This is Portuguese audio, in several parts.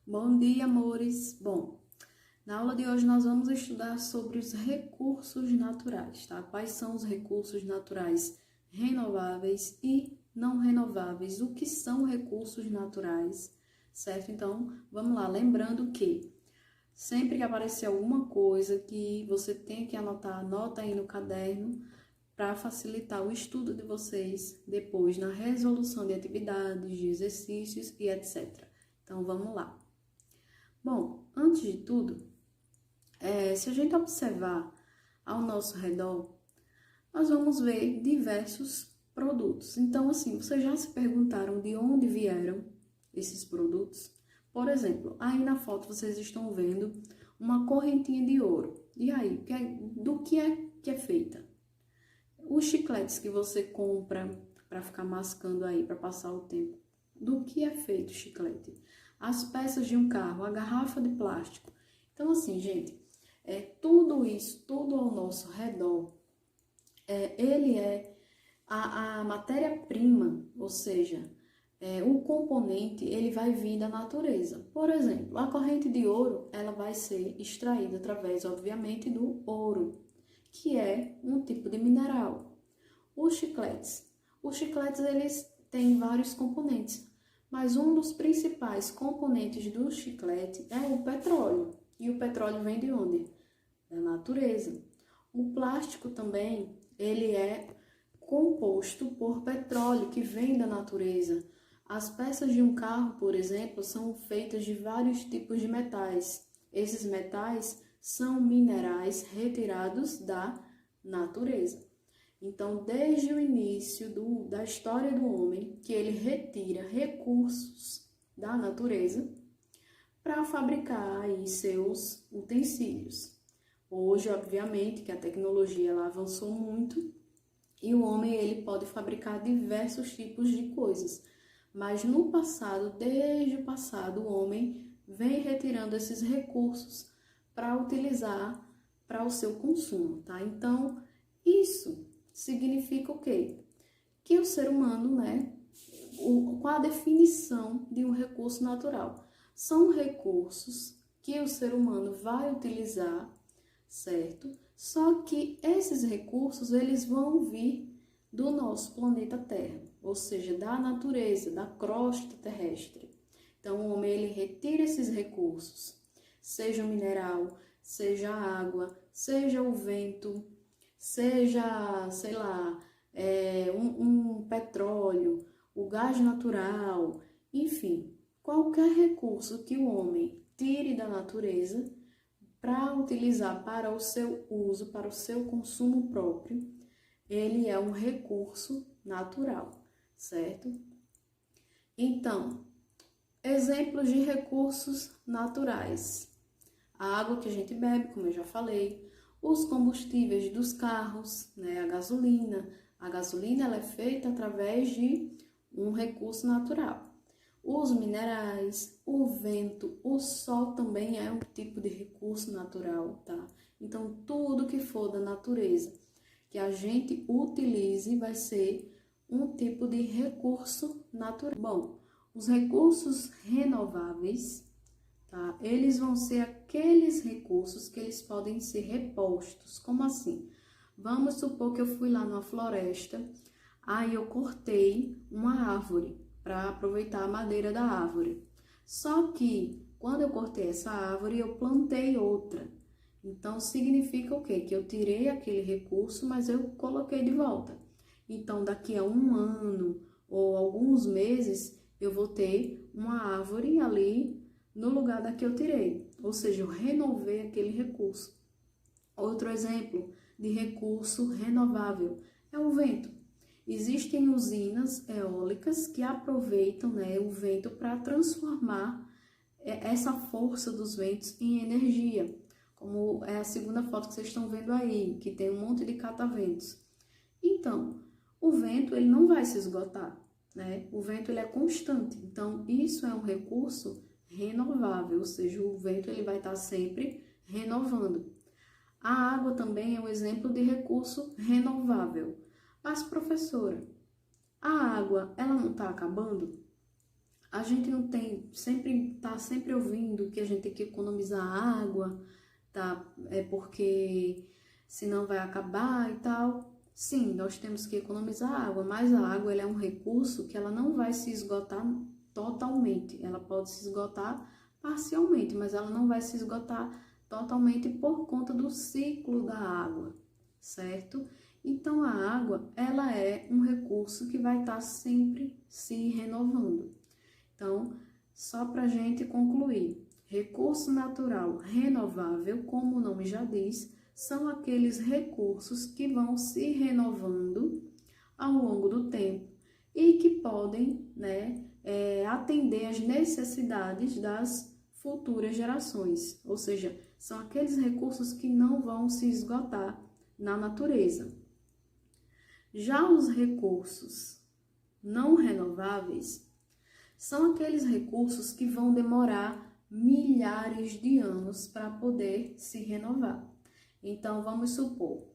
Bom dia, amores! Bom, na aula de hoje nós vamos estudar sobre os recursos naturais, tá? Quais são os recursos naturais renováveis e não renováveis? O que são recursos naturais, certo? Então, vamos lá. Lembrando que sempre que aparecer alguma coisa que você tem que anotar, anota aí no caderno para facilitar o estudo de vocês depois na resolução de atividades, de exercícios e etc. Então, vamos lá. Bom, antes de tudo, se a gente observar ao nosso redor, nós vamos ver diversos produtos. Então, assim, vocês já se perguntaram de onde vieram esses produtos? Por exemplo, aí na foto vocês estão vendo uma correntinha de ouro. E aí, do que é feita? Os chicletes que você compra para ficar mascando aí, para passar o tempo. Do que é feito o chiclete? As peças de um carro, a garrafa de plástico. Então, assim, gente, tudo isso, tudo ao nosso redor, ele é a matéria-prima, ou seja, o componente, ele vai vir da natureza. Por exemplo, a corrente de ouro, ela vai ser extraída através, obviamente, do ouro, que é um tipo de mineral. Os chicletes, eles têm vários componentes, mas um dos principais componentes do chiclete é o petróleo. E o petróleo vem de onde? Da natureza. O plástico também, ele é composto por petróleo que vem da natureza. As peças de um carro, por exemplo, são feitas de vários tipos de metais. Esses metais são minerais retirados da natureza. Então, desde o início da história do homem, que ele retira recursos da natureza para fabricar aí seus utensílios. Hoje, obviamente, que a tecnologia ela avançou muito e o homem ele pode fabricar diversos tipos de coisas. Mas no passado, desde o passado, o homem vem retirando esses recursos para utilizar para o seu consumo, tá? Então, isso significa o quê? Que o ser humano, qual a definição de um recurso natural? São recursos que o ser humano vai utilizar, certo? Só que esses recursos, eles vão vir do nosso planeta Terra, ou seja, da natureza, da crosta terrestre. Então, o homem, ele retira esses recursos, seja o mineral, seja a água, seja o vento, seja, sei lá, um petróleo, o gás natural, enfim, qualquer recurso que o homem tire da natureza para utilizar para o seu uso, para o seu consumo próprio, ele é um recurso natural, certo? Então, exemplos de recursos naturais. A água que a gente bebe, como eu já falei, os combustíveis dos carros, a gasolina. A gasolina ela é feita através de um recurso natural. Os minerais, o vento, o sol também é um tipo de recurso natural, tá? Então, tudo que for da natureza que a gente utilize vai ser um tipo de recurso natural. Bom, os recursos renováveis, tá? Eles vão ser aqueles recursos que eles podem ser repostos. Como assim? Vamos supor que eu fui lá numa floresta, aí eu cortei uma árvore para aproveitar a madeira da árvore. Só que quando eu cortei essa árvore, eu plantei outra. Então, significa o quê? Que eu tirei aquele recurso, mas eu coloquei de volta. Então, daqui a um ano ou alguns meses, eu vou ter uma árvore ali no lugar da que eu tirei. Ou seja, eu renovei aquele recurso. Outro exemplo de recurso renovável é o vento. Existem usinas eólicas que aproveitam o vento para transformar essa força dos ventos em energia, como é a segunda foto que vocês estão vendo aí, que tem um monte de cataventos. Então, o vento ele não vai se esgotar, O vento ele é constante, então isso é um recurso renovável, ou seja, o vento ele vai estar sempre renovando. A água também é um exemplo de recurso renovável. Mas, professora, a água, ela não está acabando? A gente não tem, sempre está tá sempre ouvindo que a gente tem que economizar água, tá? É porque senão vai acabar e tal. Sim, nós temos que economizar água, mas a água ela é um recurso que ela não vai se esgotar totalmente. Ela pode se esgotar parcialmente, mas ela não vai se esgotar totalmente por conta do ciclo da água, certo? Então, a água, ela é um recurso que vai estar sempre se renovando. Então, só para a gente concluir, recurso natural renovável, como o nome já diz, são aqueles recursos que vão se renovando ao longo do tempo e que podem, atender às necessidades das futuras gerações, ou seja, são aqueles recursos que não vão se esgotar na natureza. Já os recursos não renováveis são aqueles recursos que vão demorar milhares de anos para poder se renovar. Então, vamos supor,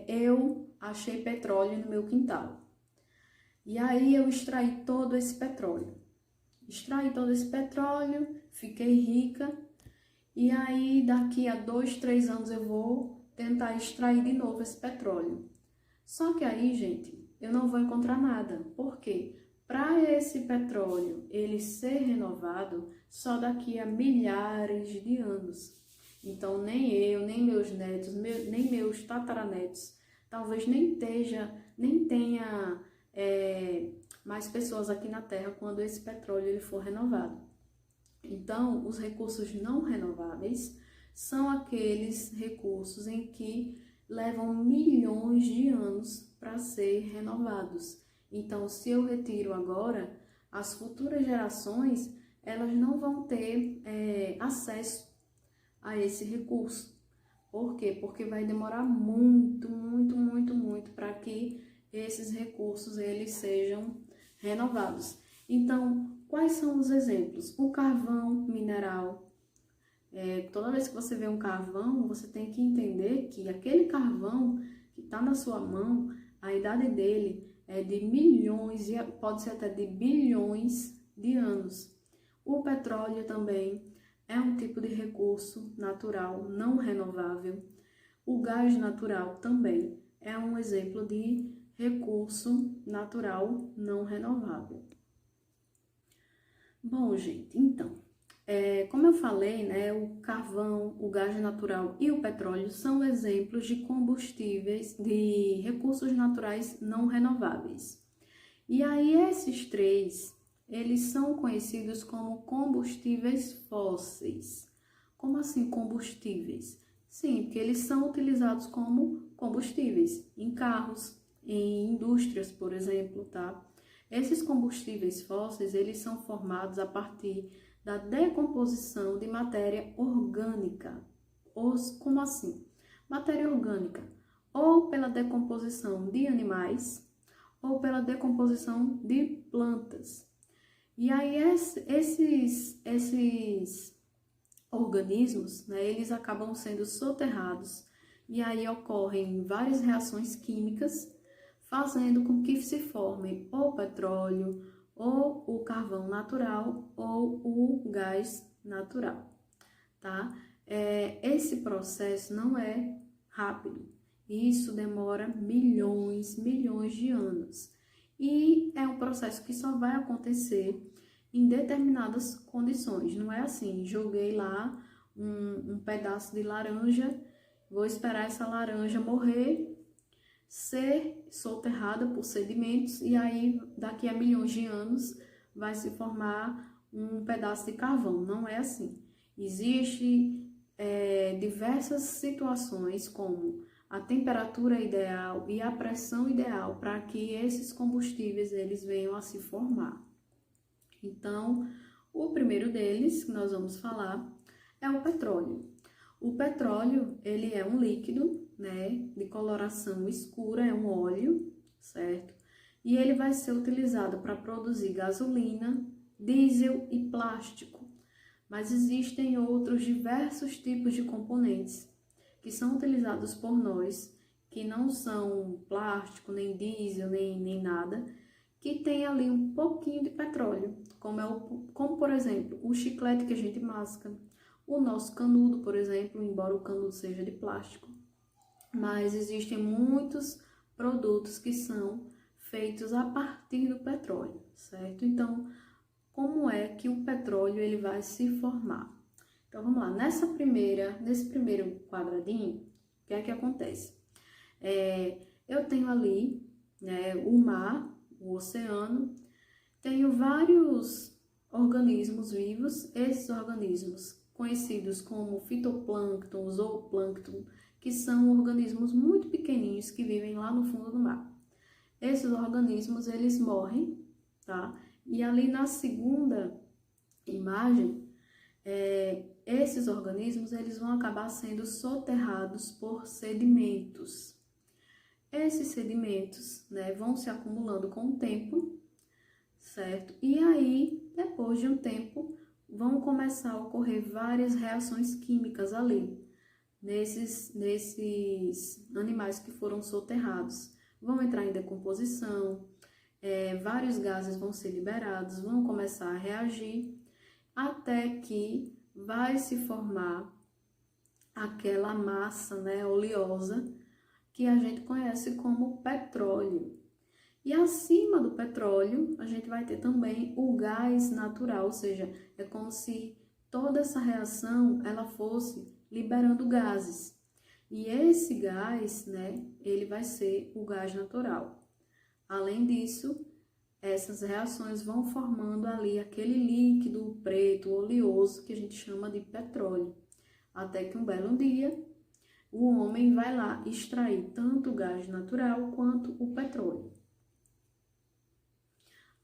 eu achei petróleo no meu quintal. E aí eu extraí todo esse petróleo. Extraí todo esse petróleo, fiquei rica. E aí daqui a 2, 3 anos eu vou tentar extrair de novo esse petróleo. Só que aí, gente, eu não vou encontrar nada. Por quê? Para esse petróleo ele ser renovado só daqui a milhares de anos. Então, nem eu, nem meus netos, nem meus tataranetos, talvez nem tenha mais pessoas aqui na Terra quando esse petróleo ele for renovado. Então, os recursos não renováveis são aqueles recursos em que levam milhões de anos para ser renovados. Então, se eu retiro agora, as futuras gerações, elas não vão ter acesso a esse recurso. Por quê? Porque vai demorar muito para que esses recursos eles sejam renovados. Então, quais são os exemplos? O carvão mineral. Toda vez que você vê um carvão, você tem que entender que aquele carvão que está na sua mão, a idade dele é de milhões, e pode ser até de bilhões de anos. O petróleo também é um tipo de recurso natural não renovável. O gás natural também é um exemplo de recurso natural não renovável. Bom, gente, então, como eu falei, né, o carvão, o gás natural e o petróleo são exemplos de combustíveis, de recursos naturais não renováveis. E aí esses três, eles são conhecidos como combustíveis fósseis. Como assim combustíveis? Sim, porque eles são utilizados como combustíveis em carros, em indústrias, por exemplo, tá? Esses combustíveis fósseis, eles são formados a partir da decomposição de matéria orgânica. Como assim? Matéria orgânica, ou pela decomposição de animais, ou pela decomposição de plantas. E aí esses organismos, né, eles acabam sendo soterrados e aí ocorrem várias reações químicas, fazendo com que se formem ou petróleo, ou o carvão natural, ou o gás natural, tá? Esse processo não é rápido, isso demora milhões de anos. E é um processo que só vai acontecer em determinadas condições. Não é assim, joguei lá um pedaço de laranja, vou esperar essa laranja morrer, ser soterrada por sedimentos e aí daqui a milhões de anos vai se formar um pedaço de carvão. Não é assim. Existem diversas situações como a temperatura ideal e a pressão ideal para que esses combustíveis eles venham a se formar. Então, o primeiro deles que nós vamos falar é o petróleo. O petróleo, ele é um líquido, né, de coloração escura, é um óleo, certo? E ele vai ser utilizado para produzir gasolina, diesel e plástico. Mas existem outros diversos tipos de componentes que são utilizados por nós, que não são plástico, nem diesel, nem nada, que tem ali um pouquinho de petróleo, como por exemplo, o chiclete que a gente masca, o nosso canudo, por exemplo, embora o canudo seja de plástico, mas existem muitos produtos que são feitos a partir do petróleo, certo? Então, como é que o petróleo ele vai se formar? Então, vamos lá. Nesse primeiro quadradinho, o que é que acontece? Eu tenho ali, né, o mar, o oceano, tenho vários organismos vivos. Esses organismos, conhecidos como fitoplâncton, zooplâncton, que são organismos muito pequenininhos que vivem lá no fundo do mar. Esses organismos, eles morrem, tá? E ali na segunda imagem, esses organismos, eles vão acabar sendo soterrados por sedimentos. Esses sedimentos, né, vão se acumulando com o tempo, certo? E aí, depois de um tempo, vão começar a ocorrer várias reações químicas ali, nesses animais que foram soterrados. Vão entrar em decomposição, vários gases vão ser liberados, vão começar a reagir, até que vai se formar aquela massa, né, oleosa, que a gente conhece como petróleo. E acima do petróleo, a gente vai ter também o gás natural, ou seja, é como se toda essa reação ela fosse liberando gases. E esse gás, né, ele vai ser o gás natural. Além disso, essas reações vão formando ali aquele líquido preto, oleoso, que a gente chama de petróleo. Até que um belo dia, o homem vai lá extrair tanto o gás natural quanto o petróleo.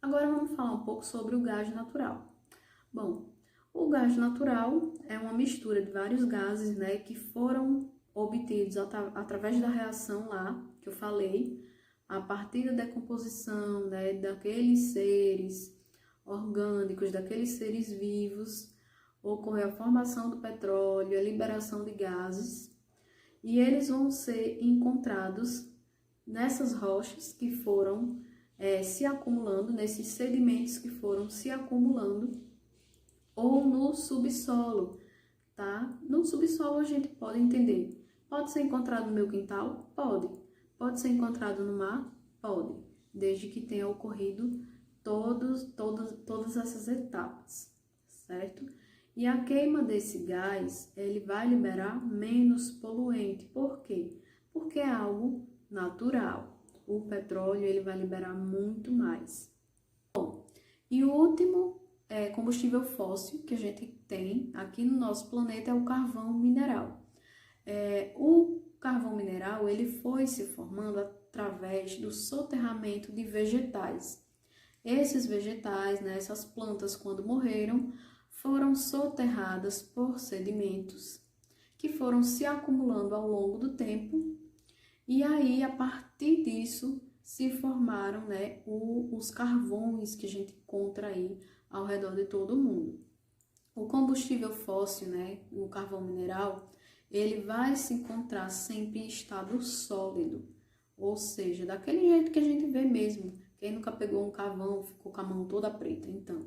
Agora vamos falar um pouco sobre o gás natural. Bom, o gás natural é uma mistura de vários gases, né, que foram obtidos através da reação lá, que eu falei, a partir da decomposição, né, daqueles seres orgânicos, daqueles seres vivos, ocorreu a formação do petróleo, a liberação de gases, e eles vão ser encontrados nessas rochas que foram se acumulando, nesses sedimentos que foram se acumulando, ou no subsolo, tá? No subsolo a gente pode entender. Pode ser encontrado no meu quintal? Pode. Pode ser encontrado no mar? Pode. Desde que tenha ocorrido todas essas etapas, certo? E a queima desse gás, ele vai liberar menos poluente. Por quê? Porque é algo natural. O petróleo, ele vai liberar muito mais. Bom, e o último combustível fóssil que a gente tem aqui no nosso planeta é o carvão mineral. O carvão mineral, ele foi se formando através do soterramento de vegetais. Esses vegetais, né, essas plantas, quando morreram, foram soterradas por sedimentos que foram se acumulando ao longo do tempo, e aí, a partir disso, se formaram, né, os carvões que a gente encontra aí ao redor de todo o mundo. O combustível fóssil, né, o carvão mineral, ele vai se encontrar sempre em estado sólido, ou seja, daquele jeito que a gente vê mesmo. Quem nunca pegou um carvão, ficou com a mão toda preta, então,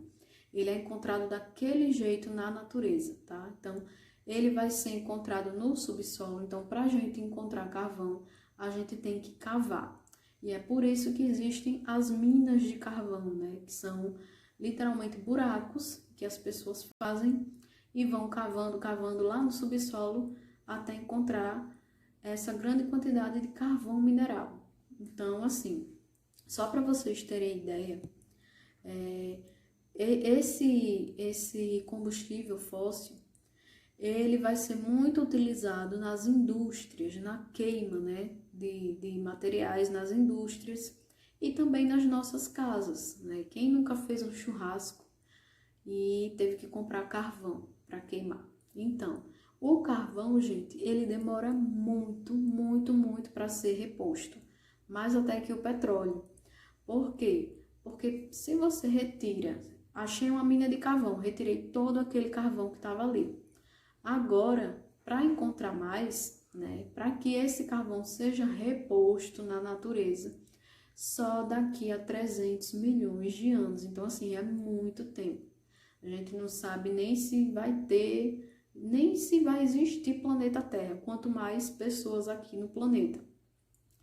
ele é encontrado daquele jeito na natureza, tá? Então, ele vai ser encontrado no subsolo. Então, para a gente encontrar carvão, a gente tem que cavar. E é por isso que existem as minas de carvão, né? Que são literalmente buracos que as pessoas fazem e vão cavando, cavando lá no subsolo até encontrar essa grande quantidade de carvão mineral. Então, assim, só para vocês terem ideia, esse combustível fóssil, ele vai ser muito utilizado nas indústrias, na queima, né, de materiais nas indústrias e também nas nossas casas, né? Quem nunca fez um churrasco e teve que comprar carvão para queimar? Então, o carvão, gente, ele demora muito, muito, muito para ser reposto, mais até que o petróleo. Por quê? Porque se você retira, achei uma mina de carvão, retirei todo aquele carvão que estava ali. Agora, para encontrar mais, né, para que esse carvão seja reposto na natureza, só daqui a 300 milhões de anos. Então, assim, é muito tempo. A gente não sabe nem se vai ter, nem se vai existir planeta Terra, quanto mais pessoas aqui no planeta.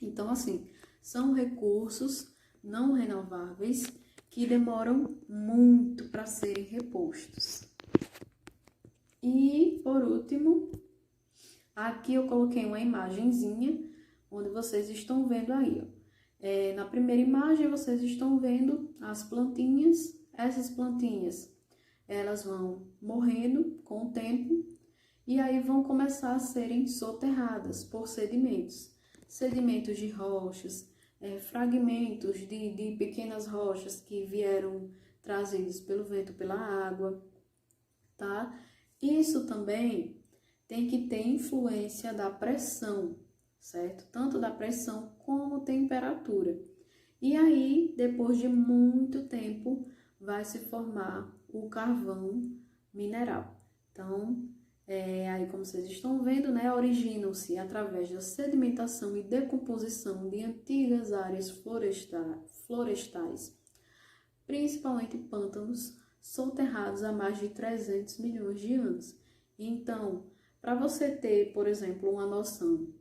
Então, assim, são recursos não renováveis que demoram muito para serem repostos. E, por último, aqui eu coloquei uma imagenzinha, onde vocês estão vendo aí, ó. Na primeira imagem, vocês estão vendo as plantinhas. Essas plantinhas, elas vão morrendo com o tempo e aí vão começar a serem soterradas por sedimentos. Sedimentos de rochas, fragmentos de pequenas rochas que vieram trazidos pelo vento, pela água, tá? Isso também tem que ter influência da pressão, certo? Tanto da pressão como temperatura. E aí, depois de muito tempo, vai se formar o carvão mineral. Então, aí como vocês estão vendo, né, originam-se através da sedimentação e decomposição de antigas áreas florestais, principalmente pântanos, soterrados há mais de 300 milhões de anos. Então, para você ter, por exemplo, uma noção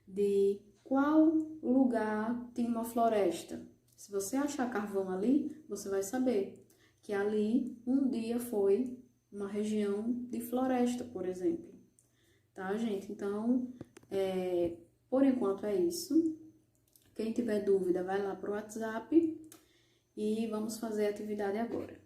de qual lugar tem uma floresta, se você achar carvão ali, você vai saber que ali um dia foi uma região de floresta, por exemplo. Tá, gente? Então, por enquanto é isso. Quem tiver dúvida, vai lá pro WhatsApp e vamos fazer a atividade agora.